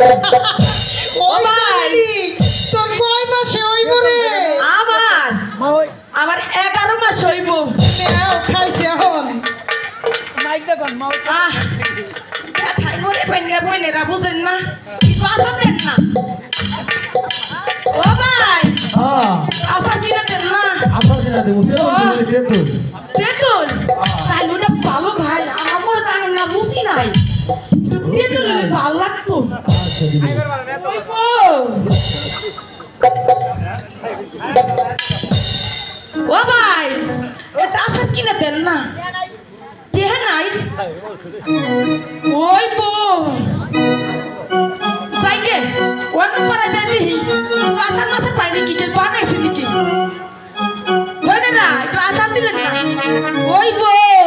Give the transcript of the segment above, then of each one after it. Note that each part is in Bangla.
ওই ভাই তোর কয় মাসে হইব রে? আমার 11 মাস হইব। নেও খাইছে এখন মাইক দেখুন ব্যথায় মরে পেঙ্গা বইনেরা বুঝেন না, কিছু আসা দেন না। ও ভাই আসা কিনা দেন না। আসার দিনা দেবো তেতুল তেঁতুল তাই ওটা ভালো ভাই, আমার জানেন না বুঝি নাই। তেঁতুল ভালো লাগতো। আচ্ছা দিদি ও ভাই এটা আসা কিনা দেন না। দেহা নাই ওই বউ যাইকে অন্য পাড়ায় যাই দেখি আসার মাসে পাই নাকি কে বানাইছে নাকি বলে না একটু আসার দিলেন না। ওই বউ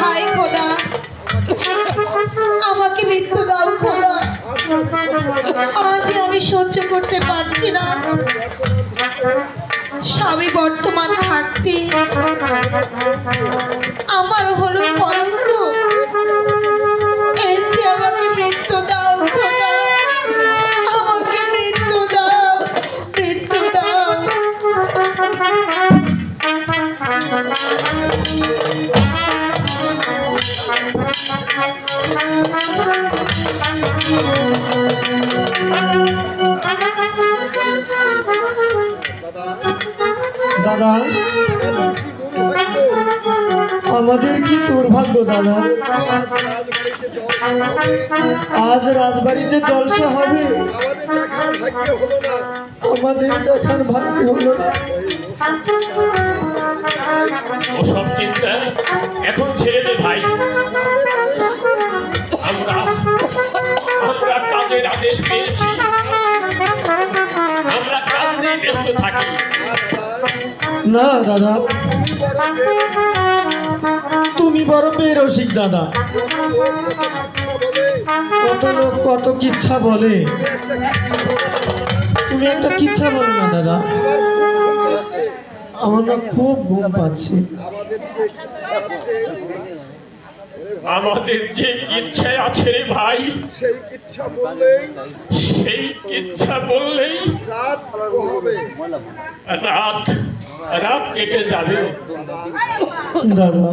হাই খোদা আমাকে মৃত্যু দাও খোদা, আর যে আমি সহ্য করতে পারছি না। স্বামী বর্তমান থাকতে আমার হলো কলঙ্ক, এর যে আমাকে মৃত্যু দাও খোদা, আমাকে মৃত্যু দাও, মৃত্যু দাও। দাদা আমাদের কি দুর্ভাগ্য দাদা, আজ রাজবাড়িতে জলসা হবে, আমাদের দেখার ভাগ্য হলো না। ওসব চিন্তা এখন ছেড়ে দে ভাই। আমরা কাজের আদেশ পেয়েছি, আমরা কাজ নিয়ে ব্যস্ত থাকি। না দাদা তুমি বড় বেরসিক দাদা, কত লোক কত কিচ্ছা বলে, তুমি একটা কিচ্ছা বলো না দাদা। আমার না খুব ঘুম পাচ্ছে। আমাদের যে ইচ্ছে আছে রে ভাই, সেই ইচ্ছা বললেই রাত রাত কেটে যাবে। দাদা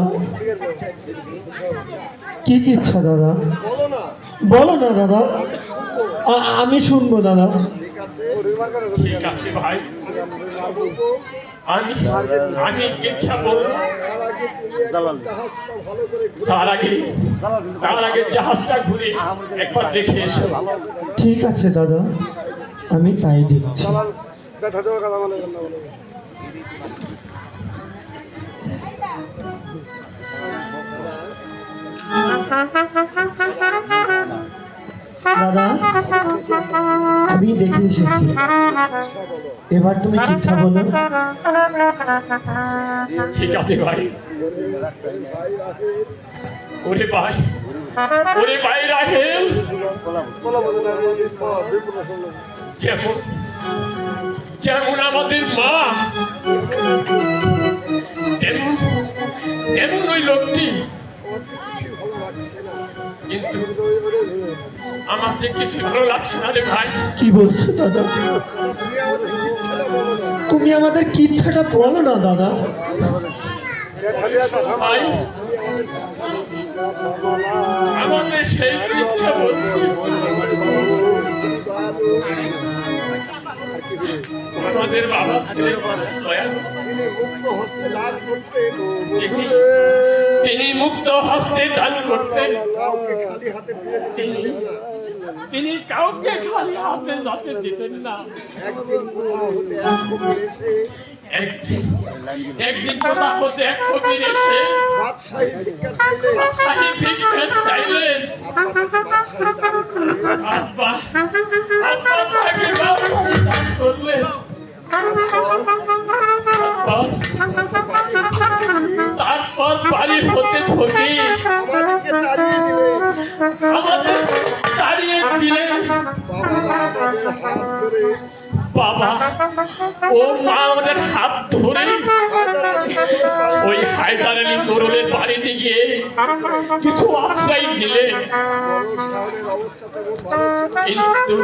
কি ইচ্ছা দাদা, বলো না দাদা, আমি শুনবো দাদা। ঠিক আছে ভাই, আমি ইচ্ছা বলবো। তার আগে জাহাজটা ঘুরে একবার দেখে এসো। ঠিক আছে দাদা, আমি তাই দেখছি। দাদা আমি দেখে এসেছি, এবার তুমি কি ইচ্ছা বলো। ঠিক আছে ভাই। ওরে ভাই, ওরে ভাই রাহেল, যেমন যেমন আমাদের মা, তেমন তেমন ওই লোকটি। কিন্তু আমার যে কিছু ভালো লাগছে না রে ভাই। কি বলছো দাদা, তুমি আমাদের কি ইচ্ছাটা বলো না দাদা। ভাই আমাদের সেই ইচ্ছা বলছি, আমাদের বাবা তিনি মুক্ত হস্তে দান করতেন, তিনি কাউকে খালি হাতে যাতে দিতেন না। একদিন কথা হচ্ছে এক ফকির এসে বাদশাহী ভিক্ষা চাইলেন। আব্বা তাকে বাদশাহী দান করলেন। তারপর বাড়ি হতে ফকির আমাদের তাড়িয়ে দিলে। বাবা ও মা আমাদের হাত ধরে ওই হায়দার আলী মোড়লের বাড়িতে গিয়ে কিছু আশ্রয় দিলেন। কিন্তু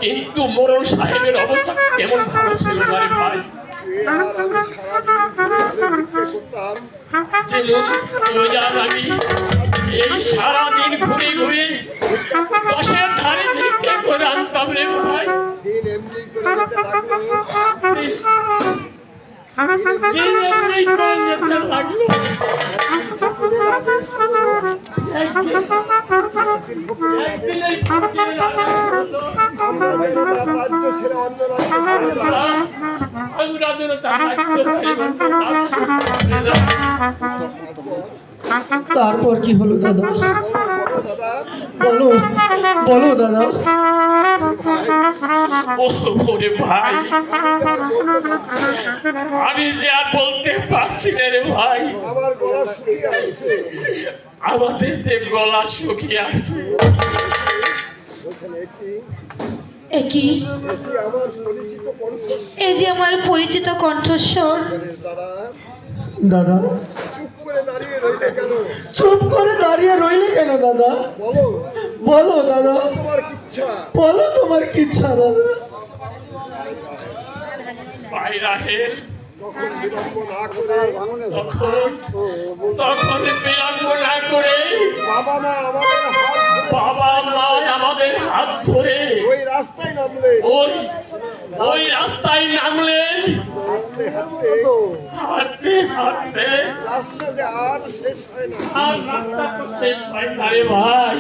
কিন্তু মোড়ল সাহেবের অবস্থা কেমন ভালো ছিল না রে ভাই। যেমন আমি এই সারাদিন ঘুরে ঘুরে দশের ধারে ভিক্ষে করে আনতাম রে ভাই। দিন এমনি করে যেতে লাগলো। একদিন এই ফকির আমরা যেন তার রাজ্য ছেড়ে তারপর কি হলো দাদা? বলো বলো দাদা। ওরে ভাই আমি যে আর বলতে পারছি না রে ভাই। আমাদের যে গলা শুকিয়ে আছে। কি এই যে আমার পরিচিত কণ্ঠস্বর। দাদা চুপ করে দাঁড়িয়ে রইলে কেন দাদা? বলো দাদা, বলো তোমার কি ইচ্ছা দাদা? ভাই রাহেল তখন বিলম্ব না করে বাবা মা আমাদের হাত ধরে ওই রাস্তায় নামলেন। হাঁটতে হাঁটতে আর রাস্তা তো শেষ হয় না রে ভাই।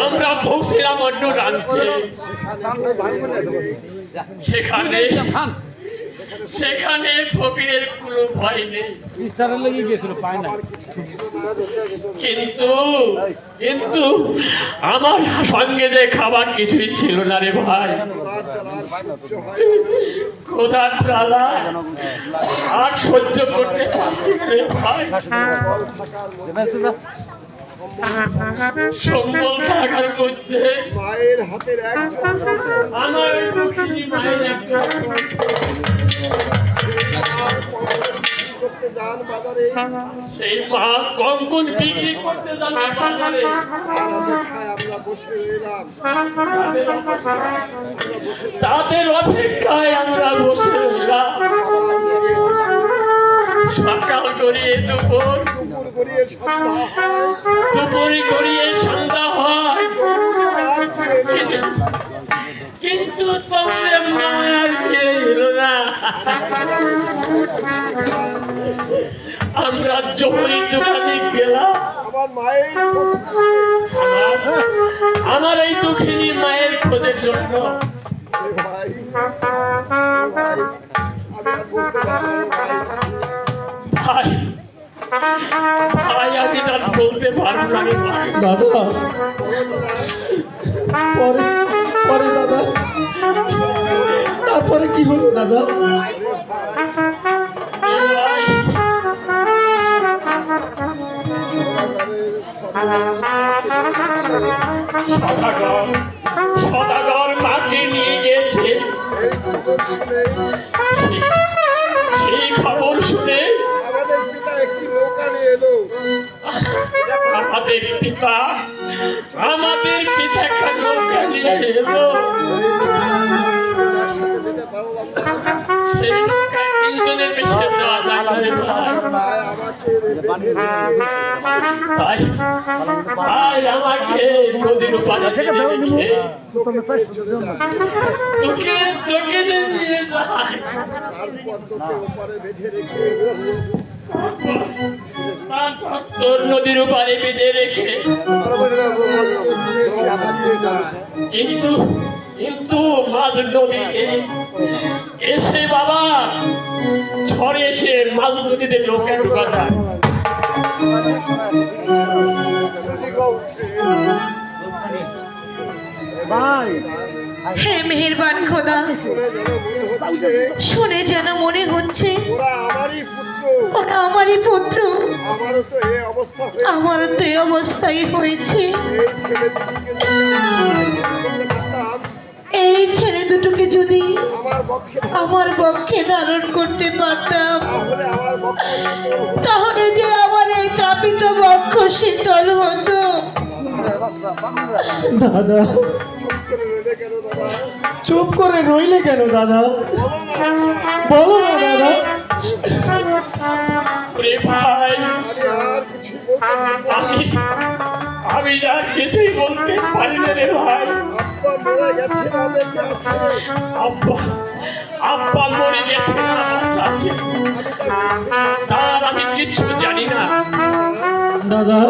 আমরা পৌঁছিলাম অন্য রাজ্যে। সেখানে ফকিরের কোনো ভয় নেই। কিন্তু কিন্তু আমার সঙ্গে যে খাবার কিছুই ছিল না রে ভাই। খোদার জ্বালা আর সহ্য করতে পারছি না রে ভাই। সম্বল থাকার মধ্যে মায়ের হাতের আমার দুঃখিনী মায়ের সেই মা কঙ্কন বিক্রি করতে যান বাজারে। তাদের অপেক্ষায় আমরা বসে রইলাম। সকাল গড়িয়ে দুপুর গড়িয়ে সন্ধ্যা হয়, কিন্তু তোমাদের মায়ের বিয়ে হলো না। আমরা জমির দোকানে গেলাম। আমার এই দুঃখিনী মায়ের খোঁজের জন্য। ভাই ভাই আমি আর বলতে পারবো না রে ভাই। দাদা পরে পরে দাদা তারপরে কি হলো দাদা? সদাগর মাকে নিয়ে গেছে। সেই খবর শুনে আমাদের পিতা একটা নৌকা নিয়ে এলো। সেই নৌকায় তিনজনের বেশি যাওয়া যায় না রে ভাই। ভাই আমাকে নদীর ওপারে রেখে তোকে নিয়ে যায়। তোর নদীর ওপারে বেঁধে রেখে কিন্তু কিন্তু মাঝ নদীতে এসে বাবা ঝড়ে এসে মাঝ নদীতে নৌকা ঢোকা যায়। হে মেহেরবান খোদা, শুনে যেন মনে হচ্ছে ওরা আমারই পুত্র। আমারও তো এই অবস্থাই হয়েছে। এই ছেলে দুটোকে যদি আমার পক্ষে ধারণ করতে পারতাম, তাহলে যে আমার এই ত্রাপিত বক্ষ শীতল হতো। দাদা চুপ করে রইলে কেন দাদা? বলো না দাদা। ওরে ভাই, আমি আর কিছুই বলতে পারি না রে ভাই। আব্বা আব্বা মরে গেছে, বাচ্চা আছে, তার আমি কিচ্ছু জানি না। দাদা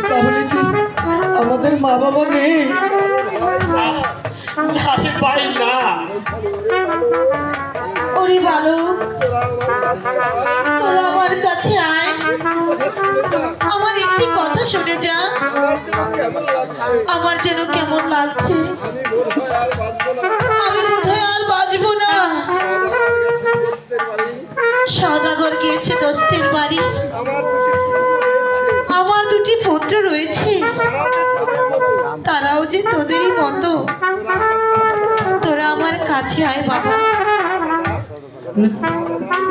তাহলে কি আমাদের মা বাবা নেই? না রে ভাই, না। ওরে বালক, তোরা আমার কাছে আয়, আমার একটি কথা শুনে যা। আমার যেন কেমন লাগছে, আমি বোধহয় আর বাঁচবো না। সওদাগর গিয়েছে দোস্তের বাড়ি, আমার দুটি পুত্র রয়েছে, তারাও যে তোদেরই মতো। তোরা আমার কাছে আয় বাবা।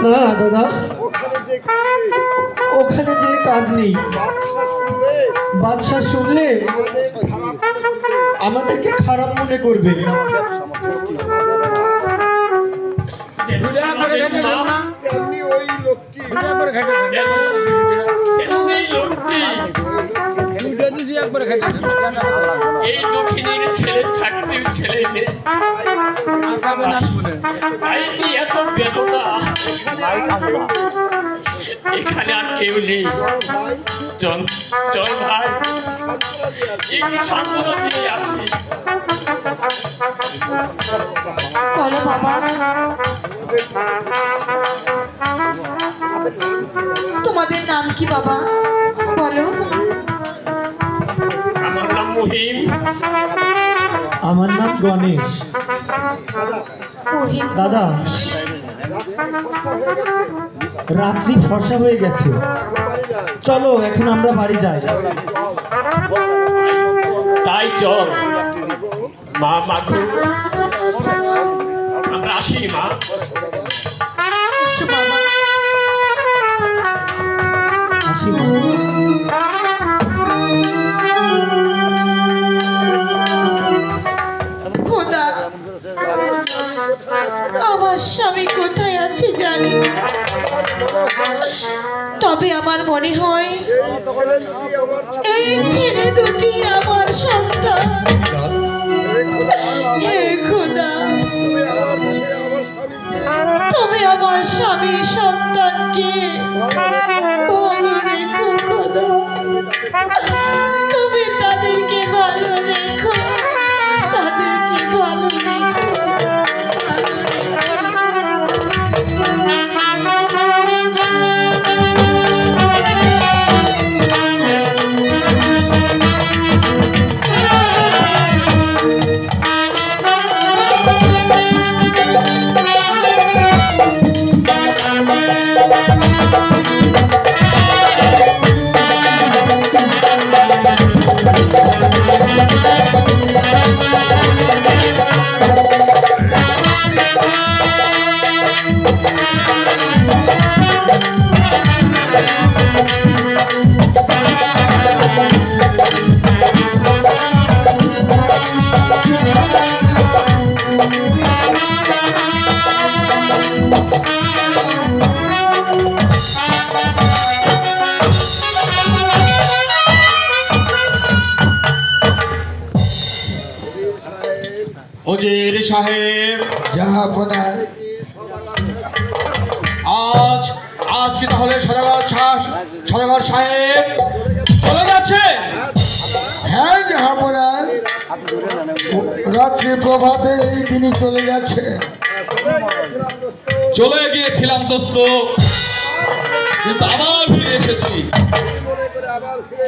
না দাদা, ওখানে যে কাজ নেই। বাদশা শুনলে আমাদেরকে খারাপ মনে করবে। এই দক্ষিণের ছেলে থাকতে ছেলে এত বেদনা, এখানে আর কেউ নেই। চল চল ভাই, একটু সান্ত্বনা দিয়ে আসি। বলো বাবা, তোমাদের নাম কি বাবা? বলো। আমার নাম মহিম। আমার নাম গণেশ। মহিম। দাদা রাত্রি ফর্সা হয়ে গেছে, চলো এখন আমরা বাড়ি যাই। তাই চল মা, মাগো আমরা আসি মা। এসো বাবা। আসি মা। খোদা, আমার স্বামী কোথায় আছে জানি না, তবে আমার মনে হয় এই ছেলে দুটি আমার সন্তান। হে খোদা, তুমি আমার স্বামীর সন্তানকে ভালো রেখো খোদা, তুমি তাদেরকে ভালো রেখো, তাদেরকে ভালো রেখো, ভালো ওজির সাহেব, জাহাপনায় আজ কি তাহলে সদাগর সাহেব চলে যাচ্ছে? হ্যাঁ জাহাপনায়, রাত্রি প্রভাতে এই দিনই চলে গেছে। চলে গিয়েছিলাম দোস্ত, কিন্তু আবার ফিরে এসেছি।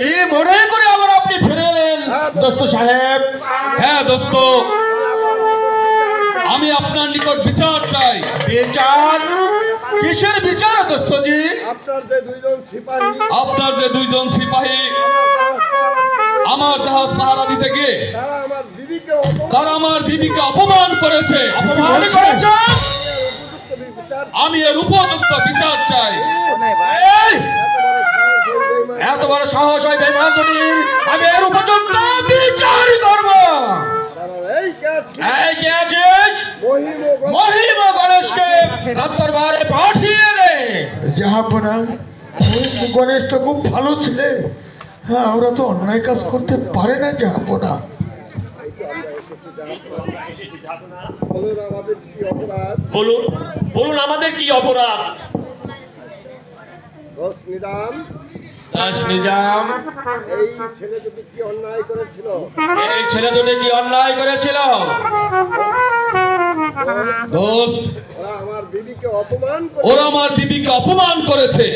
কি মনে করে আবার আপনি ফিরে এলেন দোস্ত সাহেব? হ্যাঁ দোস্ত, আমি আপনার নিকট বিচার চাই। বিচার? কিসের বিচার দোস্তজি? আপনার যে দুইজন সিপাহী আমার জাহাজ পাহারা দিতে গিয়ে তারা আমার বিবিকে অপমান করেছে। অপমান করেছে? আমি এর উপযুক্ত বিচার চাই। এই! এত বড় সাহস হয় বেমানদের, আমি এর উপযুক্ত বিচার করব। এই কে আছিস? মহিম গণেশকে দরবারে পাঠিয়ে দে। জাহাপনা, গণেশ তো খুব ভালো ছেলে। হ্যাঁ, ওরা তো অন্যায় কাজ করতে পারে না জাহাপনা। বলুন বলুন আমাদের কি অপরাধ? দাস নিজাম, এই ছেলে দুটি কি অন্যায় করেছিল? দোস্ত, ওরা আমার বিবিকে অপমান করেছে।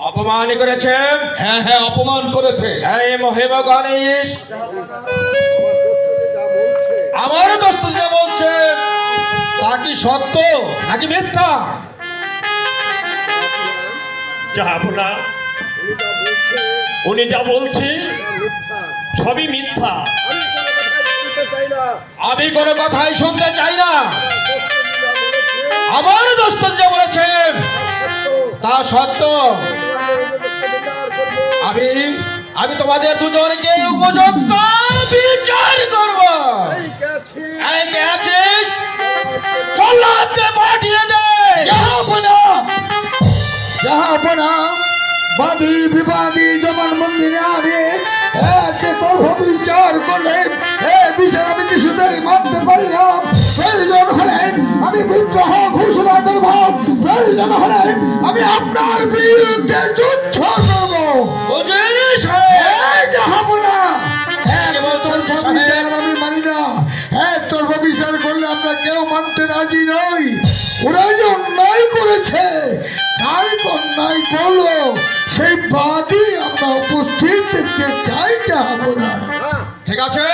অপমান করেছে? হ্যাঁ হ্যাঁ, অপমান করেছে। এই মহিম গণেশ, আমার দোস্ত যে বলছে তা কি সত্য নাকি মিথ্যা? জাহাপনা, উনি যা বলছে সবই মিথ্যা। আমি কোনো কথাই শুনতে চাই না। আমার দোস্ত যে বলেছে তা সত্য। আমি তোমাদের দুজনকে উপযুক্ত বিচার করব। এই কে আছিস? চল্লাদকে পাঠিয়ে দে। জাহাপনা, বাদী বিবাদী জবান মন্দিরে আনে বিচার করলে বিচার আমি কিছুতেই মানতে পারি না। প্রয়োজন হলে আমি বিদ্রোহ ঘোষণা করব। প্রয়োজন হলে আমি আপনার বিরুদ্ধে যুদ্ধ করব। আমি মানি না। তোর বিচার করলে আমরা কেউ মানতে রাজি নই। ওরা যে অন্যায় করেছে, কার অন্যায় করলো সেই বাদী আমরা উপস্থিত দেখতে চাই। যাবো না। ঠিক আছে,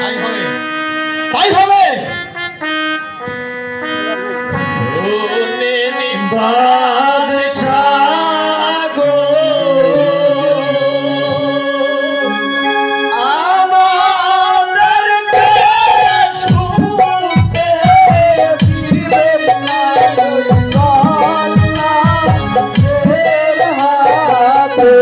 তাই হবে, তাই হবে। বাদশাহ গো, আমাদেরকে শুনতে দিবেন না ওই কন্যাদের হাতে।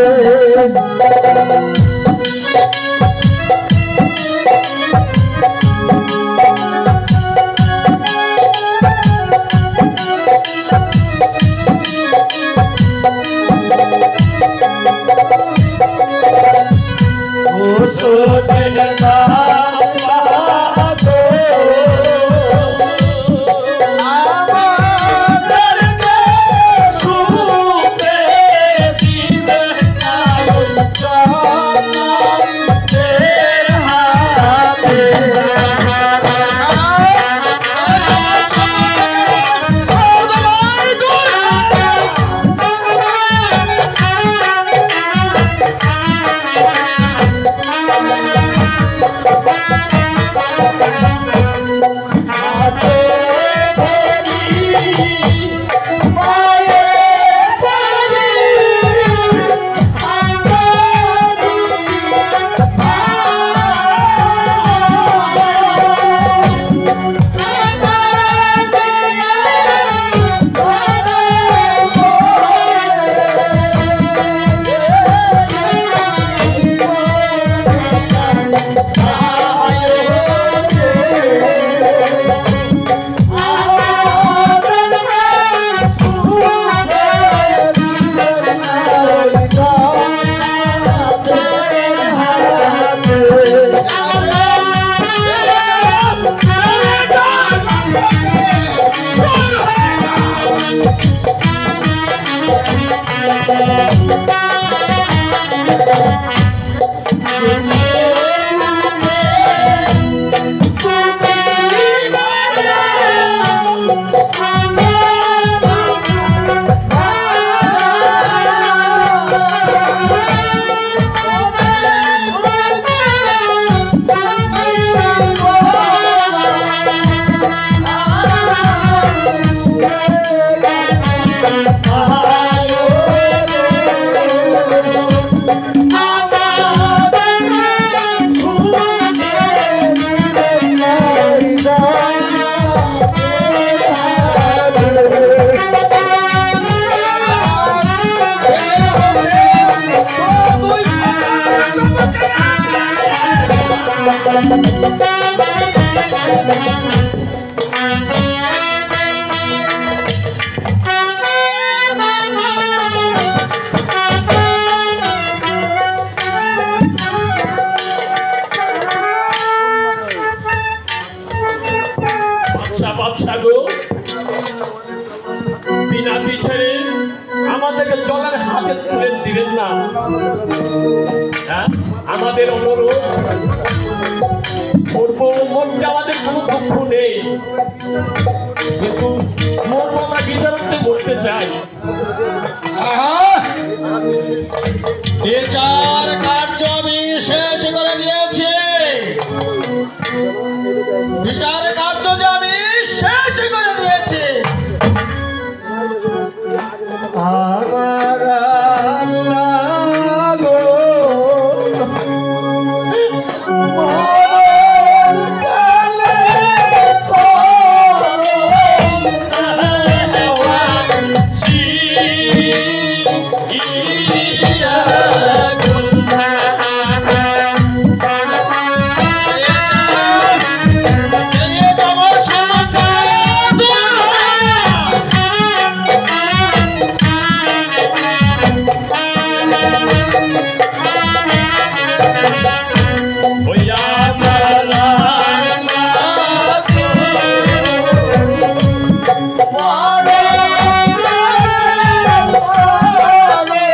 বাদশা বাদশা গো, বিনা বিচারে আমাদেরকে জলের হাতে তুলে দিলেন না। হ্যাঁ, আমাদের অনুরোধ মরবো, মরতে আমাদের কোনো দুঃখ নেই, কিন্তু মরবো আমরা বিচারতে মরতে চাই। আহা! বিচার কার্য আমি শেষ করে দিয়েছি। বিচার কার্য যে আমি শেষ করে দিয়েছি। আমার আল্লাহ গো, মরণ কালে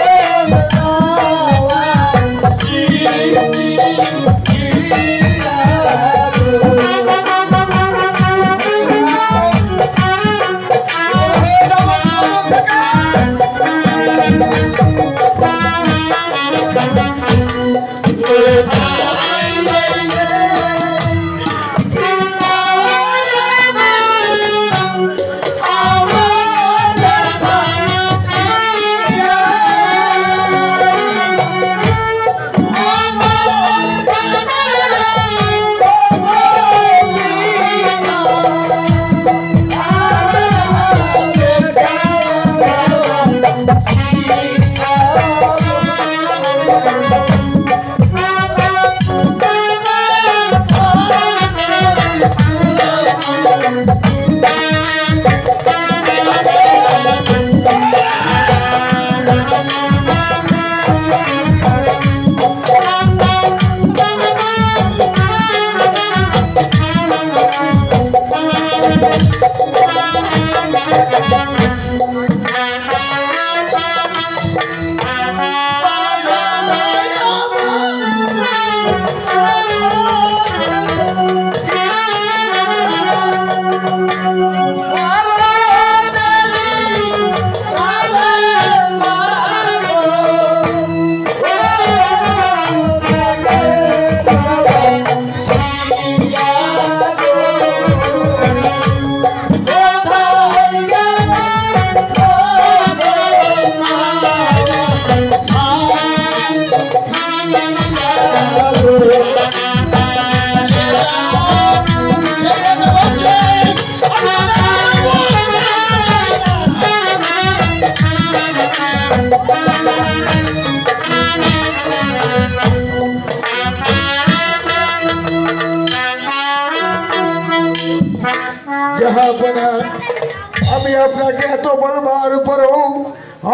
আমি আপনাকে এত বলবার পরেও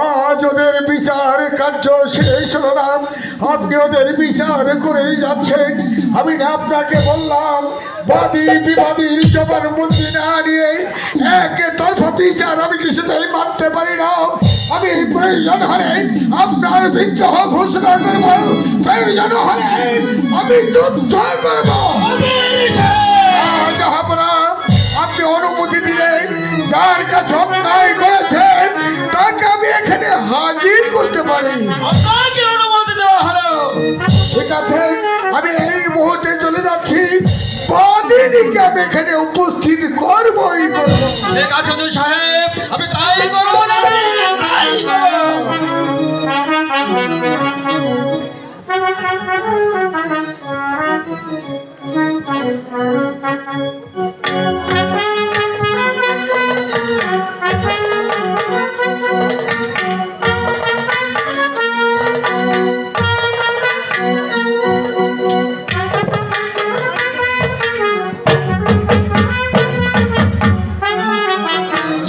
আজ ওদের বিচার কার্য শেষ হলো না, আপনি ওদের বিচার করেই যাচ্ছেন। আমি না আপনাকে বললাম বাদী বিবাদীর জবানবন্দি না নিয়ে এক তরফা বিচার আমি কিছুতেই মানতে পারি না। আমি প্রয়োজন হলে আপনার বিদ্রোহ ঘোষণা করব, প্রয়োজন হলে আমি যুদ্ধ করব। আপনি অনুমতি দিলেন, যার কাছে অন্যায় করেছেন তাকে আমি এখানে হাজির করতে পারি। আপনাকে অনুমতি দেওয়া হলো। ঠিক আছে, আমি এই মুহূর্তে চলে যাচ্ছি, বাদীকে আমি এখানে উপস্থিত করবই করবো। ঠিক আছে দুই সাহেব, আমি তাই করবো না, তাই করবো।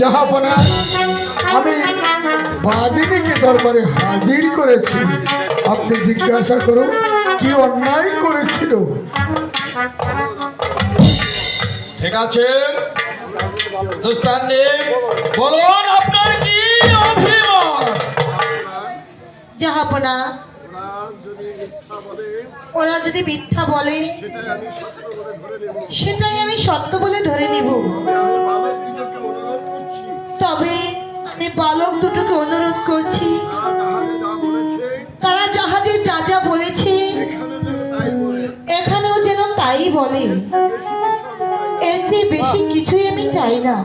জাহাপনা, আমি বাদিনীকে দরবারে হাজির করেছি। আপনি জিজ্ঞাসা করুন কি অন্যায় করেছিল। ঠিক আছে দোস্তানি, বলুন আপনার কি অভিমত? জাহাপনা, ওরা যদি মিথ্যা বলে সেটাই আমি সত্য বলে ধরে নেব। তবে আমি বালক দুটোকে অনুরোধ করছি, তারা জাহাজে যা যা বলেছে এখানেও যেন তাই বলে। এর চেয়ে বেশি কিছুই আমি চাই না।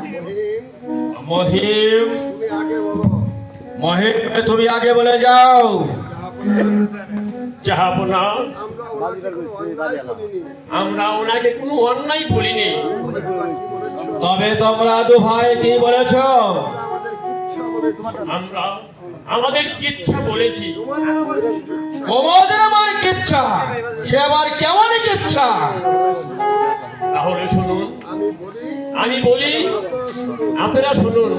মহিম, মহিম তুমি আগে বলে যাও। জাহাপনা, আমরা ওনাকে কোনো অন্যায় বলিনি। তবে তোমরা দু ভাই কি বলেছ? আমরা আমাদের কিচ্ছা বলেছি। তোমাদের আমার কিচ্ছা, সে আবার কেমন কিচ্ছা? তাহলে শুনুন, আমি বলি আপনারা শুনুন।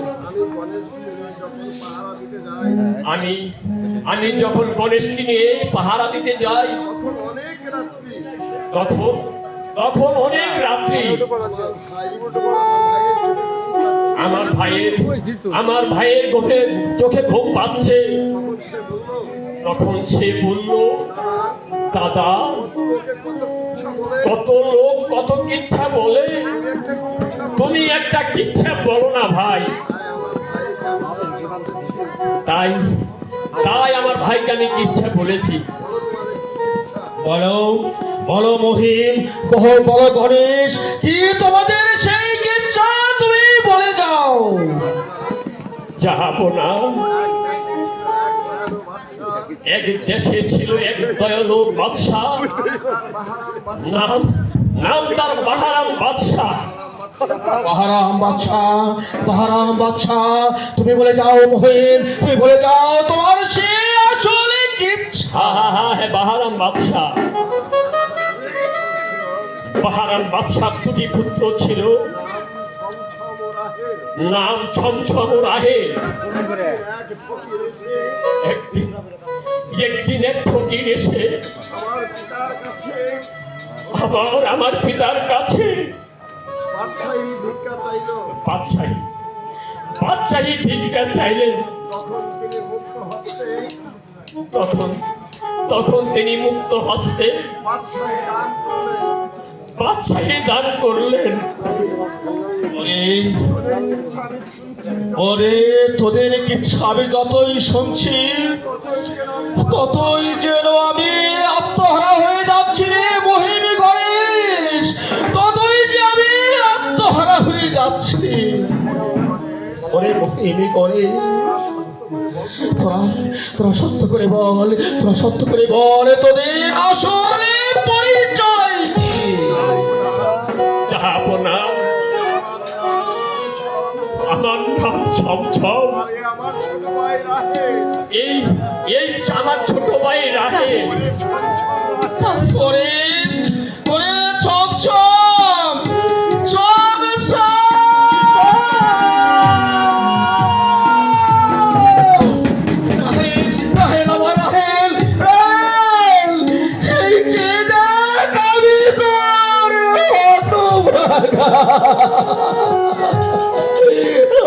আমি যখন গণেশকে নিয়ে পাহারা দিতে যাই তখন অনেক রাত্রি আমার ভাইয়ের চোখে ঘুম পাচ্ছে। তখন সে বলল, দাদা, কত লোক কত কিচ্ছা বলে, তুমি একটা কিচ্ছা বলো না ভাই। তাই আমার ভাইকে আমি কিচ্ছা বলেছি। বলো বলো মহিম, বলো গণেশ, কি তোমাদের সেই কিচ্ছা তুমি বলে যাও। জাহাপনা, এক দেশে ছিল এক দয়ালু বাদশাহ, নাম তার বাহারাম বাদশাহ। বাহারাম বাদশাহ, বাহারাম বাদশাহ, তুমি বলে যাও মহিম, তুমি বলে যাও তোমার সে আসলে কিচ্ছা। হ্যাঁ, বাহারাম বাদশাহ। বাহারাম বাদশাহ দুটি পুত্র ছিল, নাম ছমছম রাহে। একদিন এক ফকির এসে আমার পিতার কাছে বাদশাহী ভিক্ষা চাইলেন। তখন তিনি মুক্ত হস্তে বাদশাহী দান করলেন। ওরে তোদের কিচ্ছা আমি যতই শুনছি ততই যেন আমি আত্মহারা হয়ে যাচ্ছি রে মহিম গণেশ, ততই যে আমি আত্মহারা হয়ে যাচ্ছি। ওরে মহিম গণেশ, তোরা সত্য করে বল, তোরা সত্য করে বল তোদের আসলে পরিচয় কি? জাহাপনা, আমার নাম ছমছম। এই আমার ছোট ভাই রাহে। ওরে ওরে ছমছম,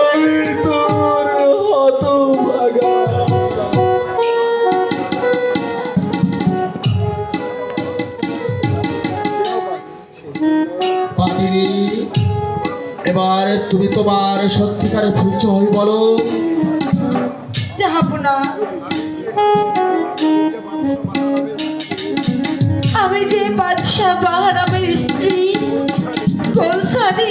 আমি তোর হতভাগা। পাখিরি, এবার তুমি তোমার সত্যিকারে পরিচয় বলো। জাহাপনা, আমি যে বাদশাহ বাহারামের স্ত্রী গোলসানি।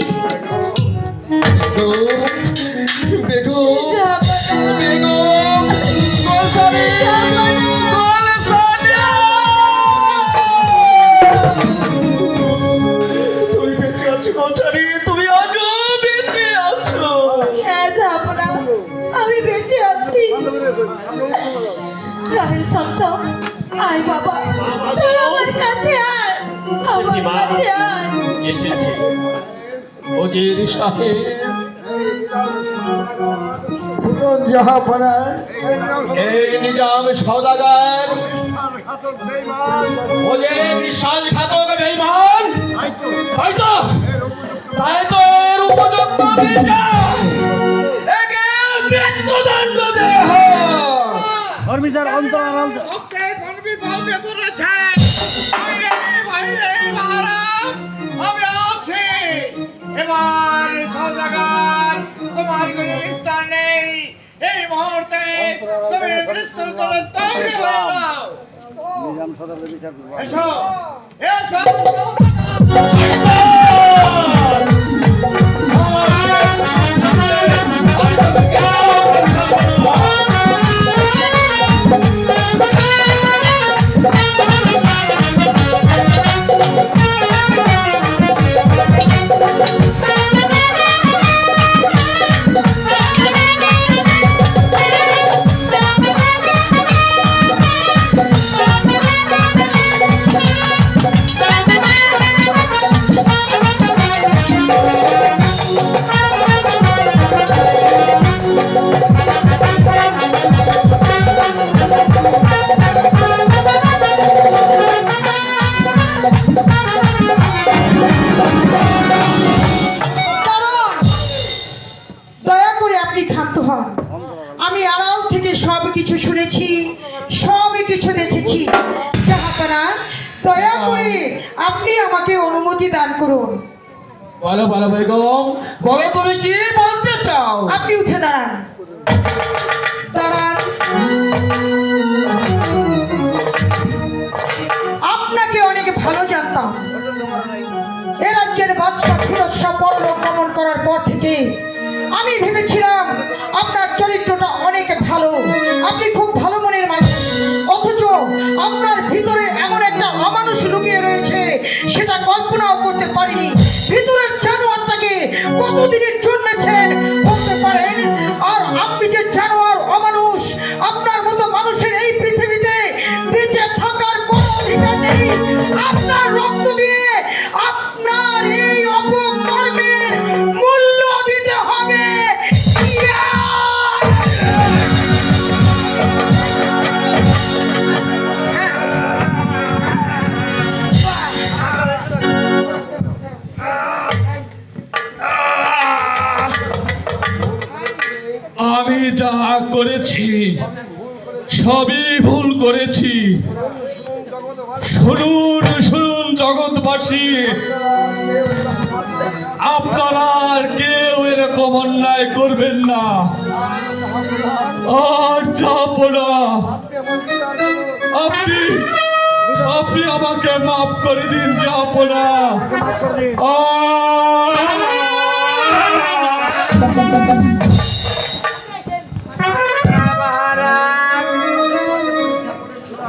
তুমি বেঁচে আছো গোলসানি, তুমি আজও বেঁচে আছো। হ্যাঁ জাহাপনা, আমি বেঁচে আছি। রাহেল সমসম, আয় বাবা, তুই আমার কাছে আয়, আমার কাছে আয়। এসেছে। ও উজির সাহেব। বলুন জাহাপনা। এই নিজাম সওদাগর ও যে বিশ্বাসঘাতক বেঈমান, তাই তো এর উপযুক্ত বিচার, একে মৃত্যুদণ্ড দেওয়া হোক। ওকে ধর্মী বলতে বলেছে আমি আছি। এবার সওদাগর তোমার কোনো নিস্তার নেই। এই মুহূর্তে তুমি মৃত্যুর জন্য তৈরি হয়ে যাও। এসো এসো। দয়া করে আপনি ক্ষান্ত হন। আমি আড়াল থেকে সব কিছু শুনেছি, সব কিছু দেখেছি। জাহাপনা, দয়া করে আপনি আমাকে অনুমতি দান করুন। বলো বলো বেগম, বলো তুমি কি বলতে চাও? আপনি উঠে দাঁড়ান, দাঁড়ান। আপনাকে অনেক ভালো জানতাম। এ রাজ্যের বাদশা ফিরোজ শাহ পরলোক গমন করার পর থেকে আমি ভেবেছিলাম আপনার চরিত্রটা অনেক ভালো, আপনি খুব ভালো মনের মানুষ। অথচ আপনার ভিতরে এমন একটা অমানুষ লুকিয়ে রয়েছে, সেটা কল্পনাও করতে পারিনি। ভিতরের জানোয়ারটাকে কতদিনের জন্মেছেন বলতে পারেন? আর আপনি যে জানোয়ার, অমানুষ, আপনার মতো মানুষের এই পৃথিবীতে বেঁচে থাকার কোনো অধিকার নেই। আপনার রক্ত দিয়ে আপনার এই অপকর্মের মূল্য দিতে হবে। আমি যা করেছি সবই ভুল করেছি। শুনুন শুনুন জগৎবাসী, আপনারা আর কেউ এরকম অন্যায় করবেন না। আর যাবো না। আপনি আপনি আমাকে মাফ করে দিন, যাবো না।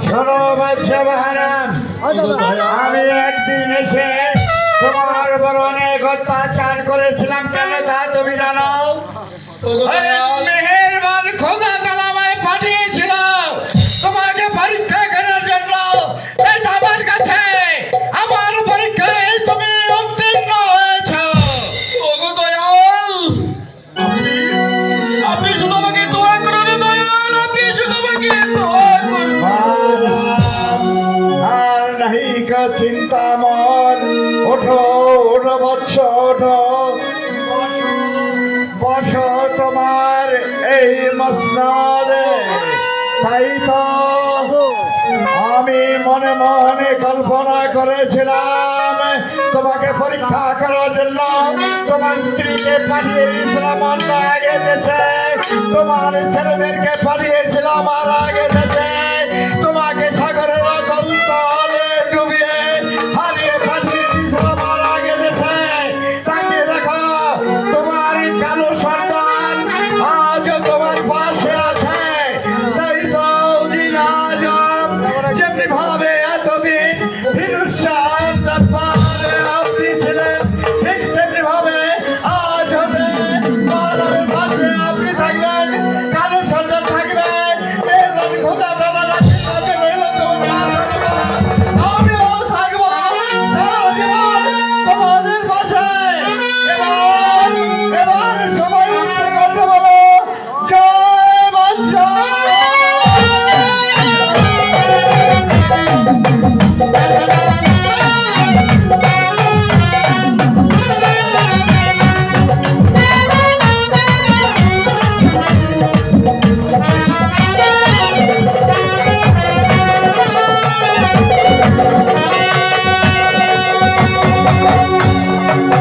শোনো বাচ্চা মহারাজ, আমি একদিন এসে তোমার উপর অনেক অত্যাচার করেছিলাম। কেন তা তুমি জানো? মেহেরবান খোদা তাআলা আমায় পাঠিয়েছিল তোমাকে পরীক্ষা করার জন্য। তাই তো আমার কাছে আমার পরীক্ষায় তুমি উত্তীর্ণ হয়েছ। ওগো দয়াল, আপনি শুধু আমাকে দোয়া করুন দয়াল, আপনি শুধু আমাকে দোয়া করুন। আর নাহি কা চিন্তা মন, ওঠো ওঠো বৎস ওঠো, বসো বসো তোমার এই মসনদে। তাই তো আমি মনে মনে কল্পনা করেছিলাম তোমাকে পরীক্ষা করার জন্য তোমার স্ত্রীকে পাঠিয়ে দিয়েছিলাম অন্য আগে দেশে, তোমার ছেলেদেরকে পাঠিয়েছিলাম আর আগে দেশে।